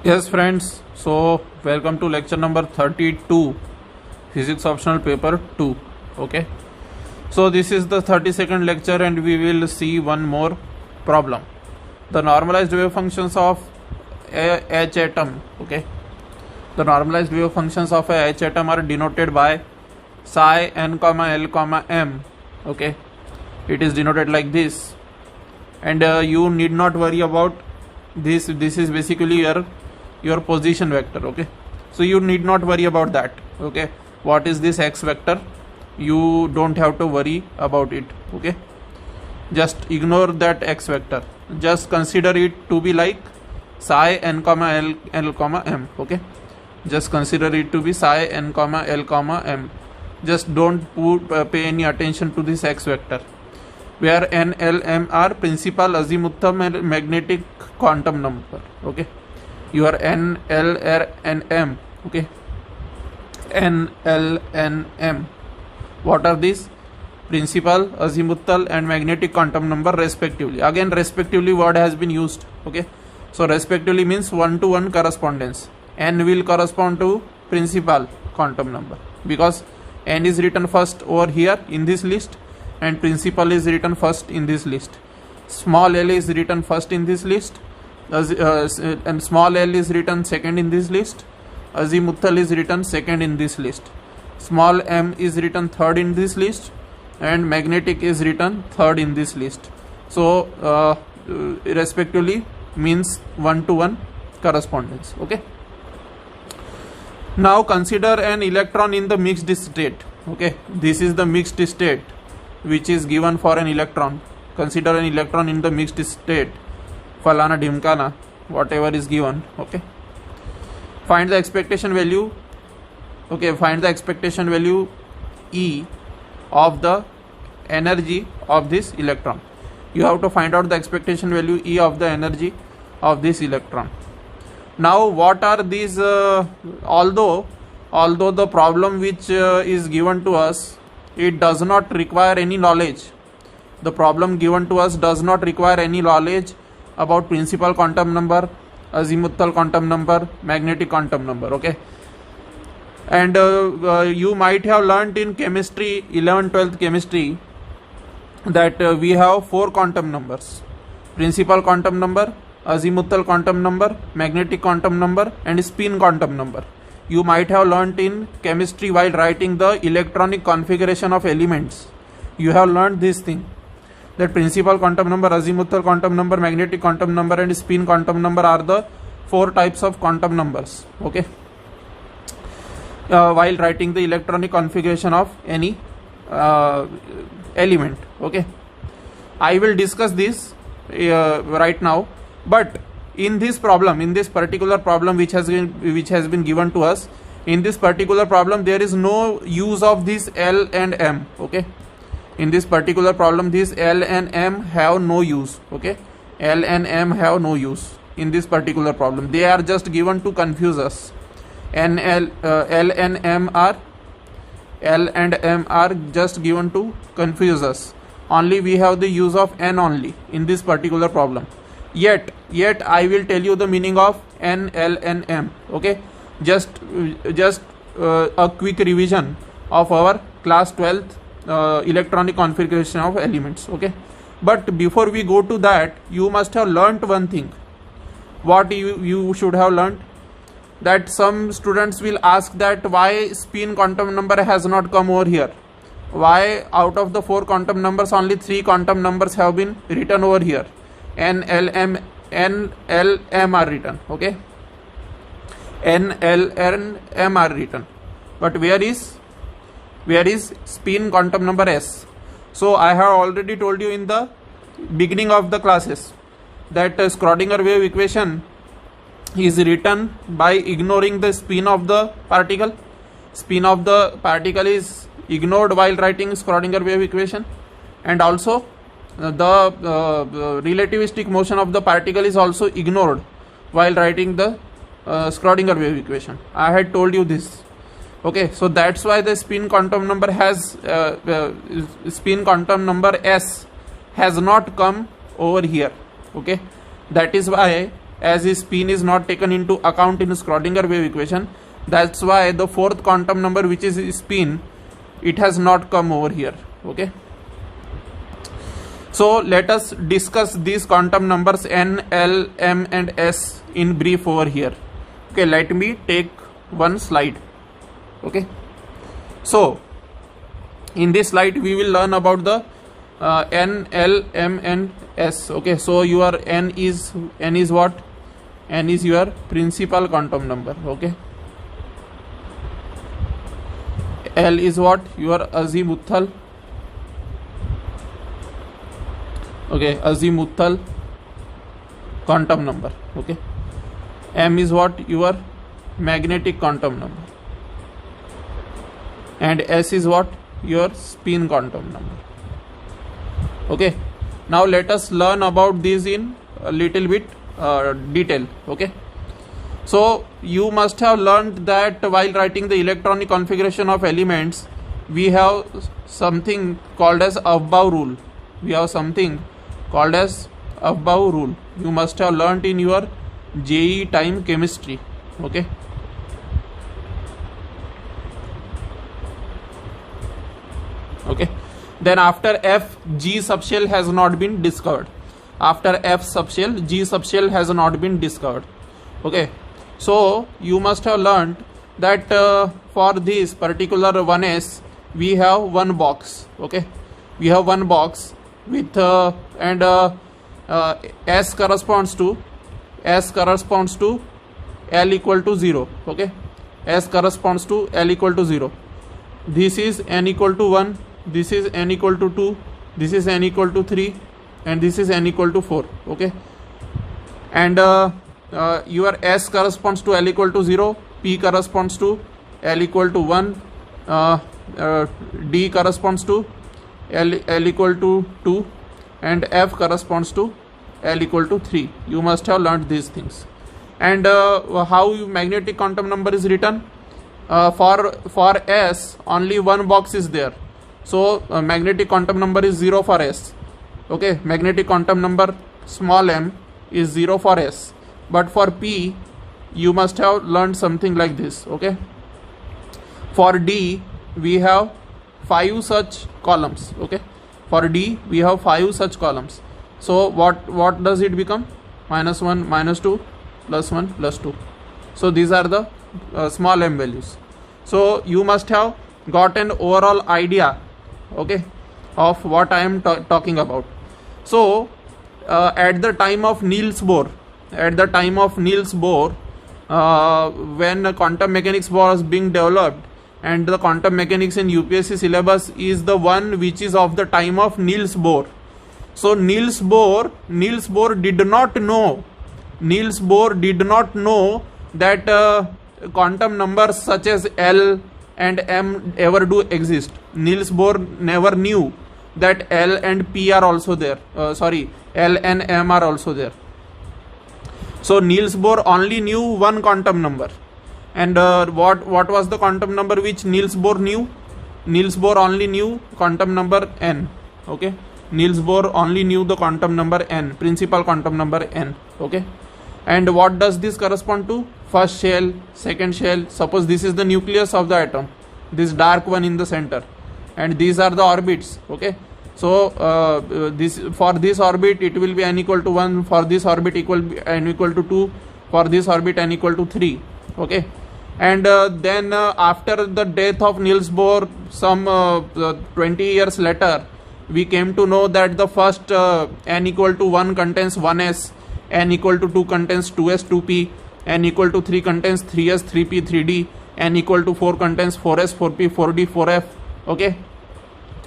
Yes, friends. So, welcome to lecture number 32, Physics Optional Paper 2. Okay. So, this is the 32nd lecture, and we will see one more problem. The normalized wave functions of a H atom. Okay. The normalized wave functions of a H atom are denoted by psi n comma l comma m. Okay. It is denoted like this, and you need not worry about this. This is basically your position vector. Okay, so you need not worry about that. Okay, what is this x vector? You don't have to worry about it. Okay, just ignore that x vector. Just consider it to be like psi n comma l comma m. Okay, just consider it to be psi n comma l comma m. Just don't pay any attention to this x vector, where n, l, m are principal, azimuthal, magnetic quantum number. Okay, your n, l, r, and m. Okay, n, l, n, m. What are these? Principal, azimuthal, and magnetic quantum number respectively. Again, respectively word has been used. Okay, so respectively means 1-to-1 correspondence. N will correspond to principal quantum number because n is written first over here in this list, and principal is written first in this list. Small l is written first in this list, and small l is written second in this list. Azimuthal is written second in this list. Small m is written third in this list, and magnetic is written third in this list. So respectively means 1-to-1 correspondence. Okay, now consider an electron in the mixed state. Okay, this is the mixed state which is given for an electron. Consider an electron in the mixed state, falana dhimkana, whatever is given. Okay, find the expectation value. Okay, find the expectation value E of the energy of this electron. You have to find out the expectation value E of the energy of this electron. Now what are these? Although the problem which is given to us, it does not require any knowledge. The problem given to us does not require any knowledge about principal quantum number, azimuthal quantum number, magnetic quantum number. Okay, and you might have learnt in chemistry, 11th 12th chemistry, that we have 4 quantum numbers: principal quantum number, azimuthal quantum number, magnetic quantum number, and spin quantum number. You might have learnt in chemistry while writing the electronic configuration of elements. You have learnt this thing, that principal quantum number, azimuthal quantum number, magnetic quantum number, and spin quantum number are the 4 types of quantum numbers. Okay, while writing the electronic configuration of any element. Okay, I will discuss this right now, but in this problem, in this particular problem which has been given to us, in this particular problem there is no use of this L and M. Okay, in this particular problem this L and M have no use. Okay, L and M have no use in this particular problem. They are just given to confuse us. L and M are just given to confuse us. Only we have the use of N only in this particular problem. Yet I will tell you the meaning of N, L, and M. Okay, just a quick revision of our class 12th electronic configuration of elements. Okay, but before we go to that, you must have learnt one thing. What you should have learnt? That some students will ask that why spin quantum number has not come over here. Why out of the 4 quantum numbers only 3 quantum numbers have been written over here? N, L, M are written. Okay, N, L, and M are written, but where is spin quantum number S? So I have already told you in the beginning of the classes that Schrodinger wave equation is written by ignoring the spin of the particle. Spin of the particle is ignored while writing Schrodinger wave equation, and also the relativistic motion of the particle is also ignored while writing the Schrodinger wave equation. I had told you this. Okay, so that's why the spin quantum number has spin quantum number S has not come over here. Okay, that is why as his spin is not taken into account in Schrodinger wave equation. That's why the fourth quantum number, which is spin, it has not come over here. Okay, so let us discuss these quantum numbers n, l, m and s in brief over here. Okay, let me take one slide. Okay, so in this slide we will learn about the n, l, m and s. Okay, so your n is what? N is your principal quantum number. Okay, L is what? Your azimuthal. Okay, azimuthal quantum number. Okay, M is what? Your magnetic quantum number, and S is what? Your spin quantum number. Okay, now let us learn about these in a little bit detail. Okay, so you must have learned that while writing the electronic configuration of elements, we have something called as Aufbau rule. We have something called as Aufbau rule. You must have learned in your JEE time chemistry. Okay, okay, then after F, G subshell has not been discovered. After F subshell, G subshell has not been discovered. Okay, so you must have learned that for this particular 1s we have one box. Okay, we have one box with S corresponds to L equal to 0. Okay, S corresponds to L equal to 0. This is n equal to 1, this is n equal to 2, this is n equal to 3, and this is n equal to 4. Okay, and your S corresponds to L equal to 0, P corresponds to L equal to 1, D corresponds to L equal to 2, and F corresponds to L equal to 3. You must have learned these things. And how magnetic quantum number is written? For S, only one box is there, so magnetic quantum number is 0 for S. Okay, magnetic quantum number small m is 0 for S, but for P you must have learned something like this. Okay, for D we have 5 such columns. Okay, for D we have 5 such columns. So what does it become? -1, -2, +1, +2. So these are the small m values. So you must have got an overall idea, okay, of what I am talking about. So at the time of Niels Bohr, when quantum mechanics was being developed, and the quantum mechanics in UPSC syllabus is the one which is of the time of Niels Bohr. So Niels Bohr did not know that quantum numbers such as L and M ever do exist. Niels Bohr never knew that L and P are also there. L and M are also there. So Niels Bohr only knew one quantum number. And what was the quantum number which Niels Bohr knew? Niels Bohr only knew quantum number n. Okay, Niels Bohr only knew the quantum number n, principal quantum number n. Okay, and what does this correspond to? First shell, second shell. Suppose this is the nucleus of the atom, this dark one in the center, and these are the orbits. Okay, so for this orbit it will be n equal to 1, for this orbit n equal to 2, for this orbit n equal to 3. Okay, and then after the death of Niels Bohr, some 20 years later, we came to know that the first n equal to 1 contains 1s, n equal to 2 contains 2s, 2p, n equal to 3 contains 3s, 3p, 3d, n equal to 4 contains 4s, 4p, 4d, 4f. Okay,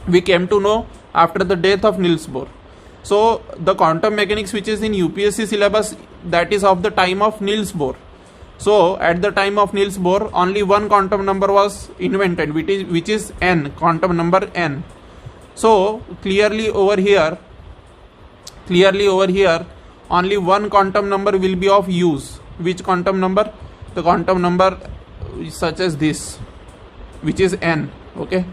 we came to know after the death of Niels Bohr. So the quantum mechanics which is in UPSC syllabus, that is of the time of Niels Bohr. So at the time of Niels Bohr, only one quantum number was invented, which is n, quantum number n. So clearly over here, only one quantum number will be of use. Which quantum number? The quantum number such as this, which is n. Okay,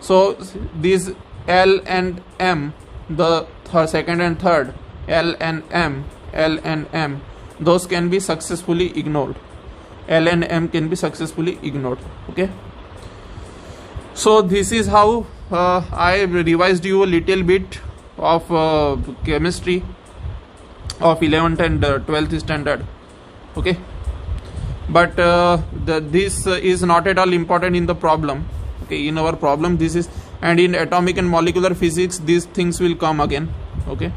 so these L and M, the second and third, L and M, those can be successfully ignored. L and M can be successfully ignored. Okay, so this is how I revised you a little bit of chemistry of 11th and 12th standard. Okay, but this is not at all important in the problem. Okay, in our problem this is, and in atomic and molecular physics these things will come again. Okay,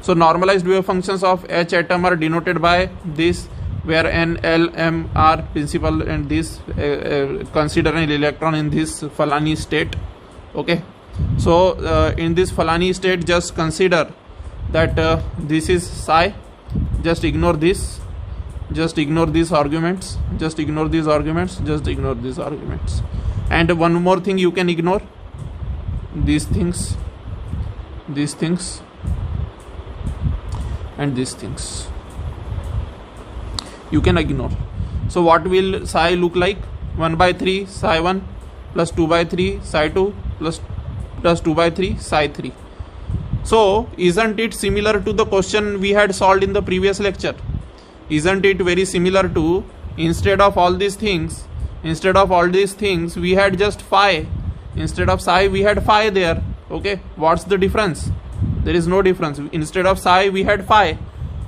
so normalized wave functions of H atom are denoted by this, where N, L, M are principal, and this consider an electron in this Falani state. Okay, so in this Falani state just consider that this is psi, just ignore this, just ignore these arguments, just ignore these arguments, just ignore these arguments. And one more thing you can ignore, these things, and these things you can ignore. So what will psi look like? 1 by 3 psi 1 plus 2 by 3 psi 2 plus 2 by 3 psi 3. So isn't it similar to the question we had solved in the previous lecture? Isn't it very similar to, instead of all these things we had just phi, instead of psi we had phi there. Okay, what's the difference? There is no difference. Instead of psi we had phi.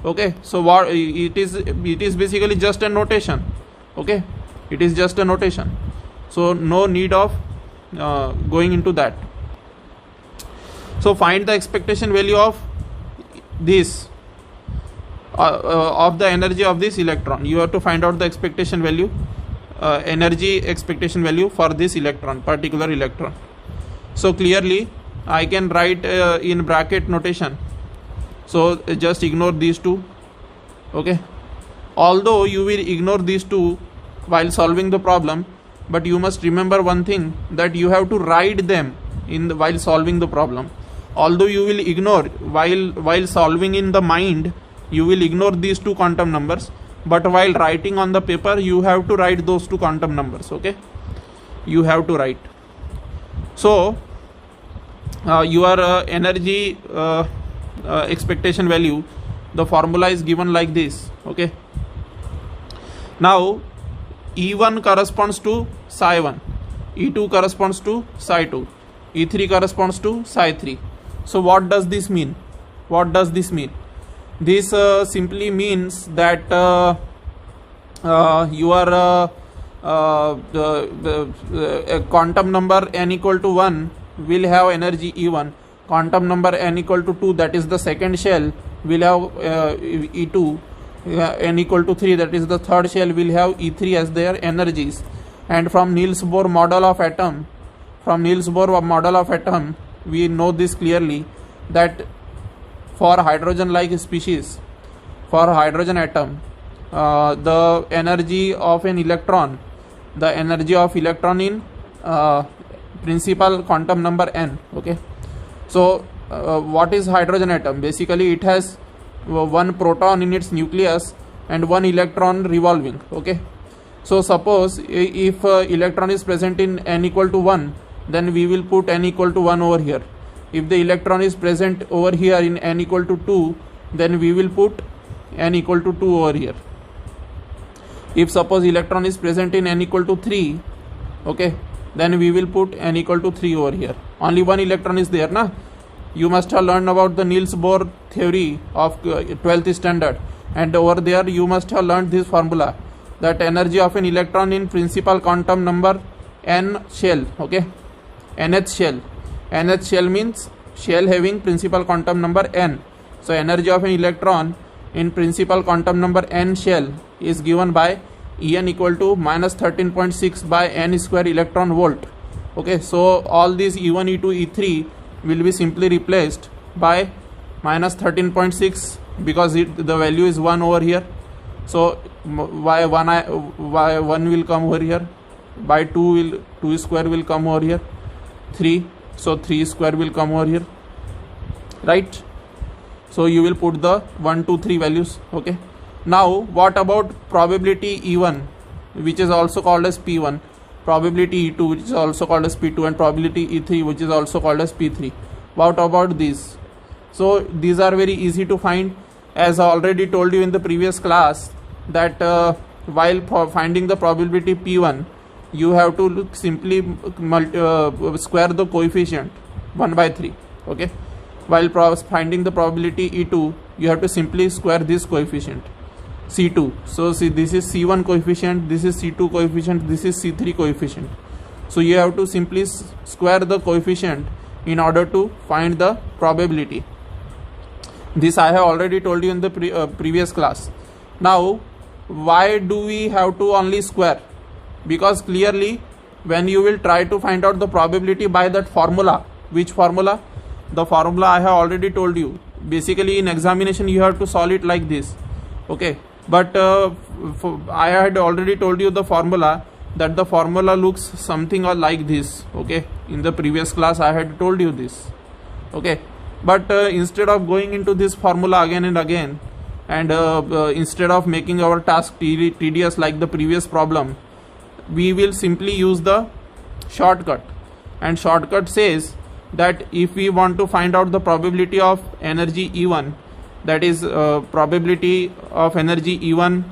Okay, so what it is basically just a notation. Okay, it is just a notation, so no need of going into that. So find the expectation value of this of the energy of this electron. You have to find out the expectation value, energy expectation value for this electron, particular electron. So clearly I can write in bracket notation. So just ignore these two. Okay, although you will ignore these two while solving the problem, but you must remember one thing, that you have to write them in while solving the problem. Although you will ignore while solving in the mind, you will ignore these two quantum numbers, but while writing on the paper you have to write those two quantum numbers. Okay, you have to write. So your energy expectation value, the formula is given like this. Okay, now E1 corresponds to psi 1, E2 corresponds to psi 2, E3 corresponds to psi 3. So what does this mean? What does this mean? This simply means that your quantum number n equal to 1 will have energy E1, quantum number n equal to 2, that is the second shell, will have E2, n equal to 3, that is the third shell, will have E3 as their energies. And from Niels Bohr model of atom, we know this clearly, that for hydrogen like species, for hydrogen atom, the energy of an electron, the energy of electron in principal quantum number n. Okay, so what is hydrogen atom? Basically it has one proton in its nucleus and one electron revolving. Okay, so suppose if electron is present in n equal to 1, then we will put n equal to 1 over here. If the electron is present over here in n equal to 2, then we will put n equal to 2 over here. If suppose electron is present in n equal to 3, okay, then we will put n equal to 3 over here. Only one electron is there, na? You must have learned about the Niels Bohr theory of 12th standard, and over there you must have learned this formula, that energy of an electron in principal quantum number n shell. Okay, nth shell means shell having principal quantum number n. So energy of an electron in principal quantum number n shell is given by En equal to minus 13.6 by n square electron volt. Okay, so all these E1, E2, E3 will be simply replaced by minus 13.6 because the value is 1 over here. So y 1 will come over here, by 2 square will come over here, 3, so 3 square will come over here, right? So you will put the 1, 2, 3 values. Okay, now what about probability E1, which is also called as P1, probability E2, which is also called as P2, and probability E3, which is also called as P3? What about these? So these are very easy to find. as I already told you in the previous class, that while finding the probability P1, you have to simply square the coefficient 1 by 3. Okay, while finding the probability E2, you have to simply square this coefficient C2. So see, this is C1 coefficient, this is C2 coefficient, this is C3 coefficient. So you have to simply square the coefficient in order to find the probability. This I have already told you in the previous class. Now, why do we have to only square? Because clearly, when you will try to find out the probability by that formula, which formula? The formula I have already told you. Basically, in examination, you have to solve it like this. Okay, but I had already told you the formula, that the formula looks something like this. Okay, in the previous class I had told you this. Okay, but instead of going into this formula again and again, and instead of making our task tedious like the previous problem, we will simply use the shortcut. And shortcut says that if we want to find out the probability of energy E1, that is probability of energy E1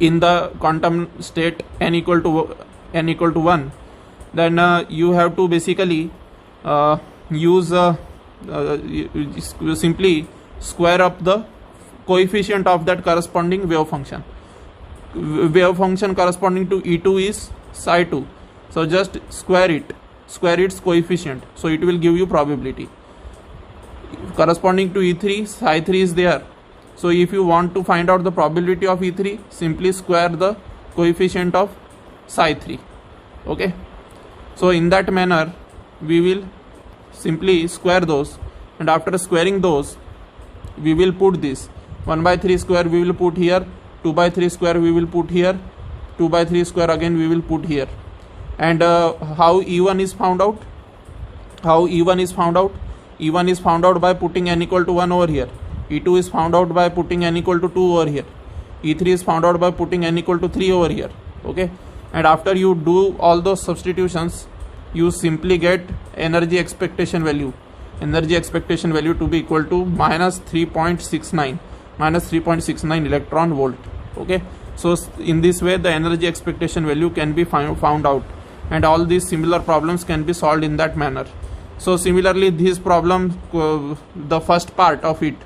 in the quantum state n equal to 1, then you have to basically use simply square up the coefficient of that corresponding wave function. Wave function corresponding to E2 is psi 2. So just square its coefficient. So it will give you probability. Corresponding to E3, psi 3 is there. So if you want to find out the probability of E3, simply square the coefficient of psi 3. Okay. So in that manner, we will simply square those, and after squaring those, we will put this 1 by 3 square we will put here, 2 by 3 square we will put here, 2 by 3 square again we will put here. And how E1 is found out? E1 is found out by putting n equal to 1 over here. E2 is found out by putting n equal to 2 over here. E3 is found out by putting n equal to 3 over here. Okay, and after you do all those substitutions, you simply get energy expectation value to be equal to minus 3.69 electron volt. Okay, so in this way the energy expectation value can be found out, and all these similar problems can be solved in that manner. So similarly, this problem, the first part of it,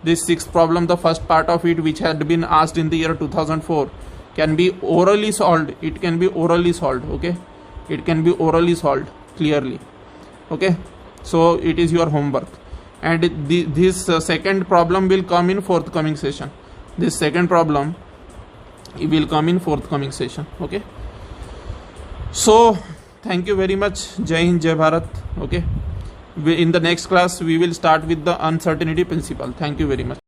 this sixth problem, the first part of it, which had been asked in the year 2004, can be orally solved. It can be orally solved. Okay, it can be orally solved clearly. Okay, so it is your homework, and this second problem will come in forthcoming session. This second problem will come in forthcoming session. Okay, so thank you very much. Jai Hind, Jai Bharat. Okay, in the next class we will start with the uncertainty principle. Thank you very much.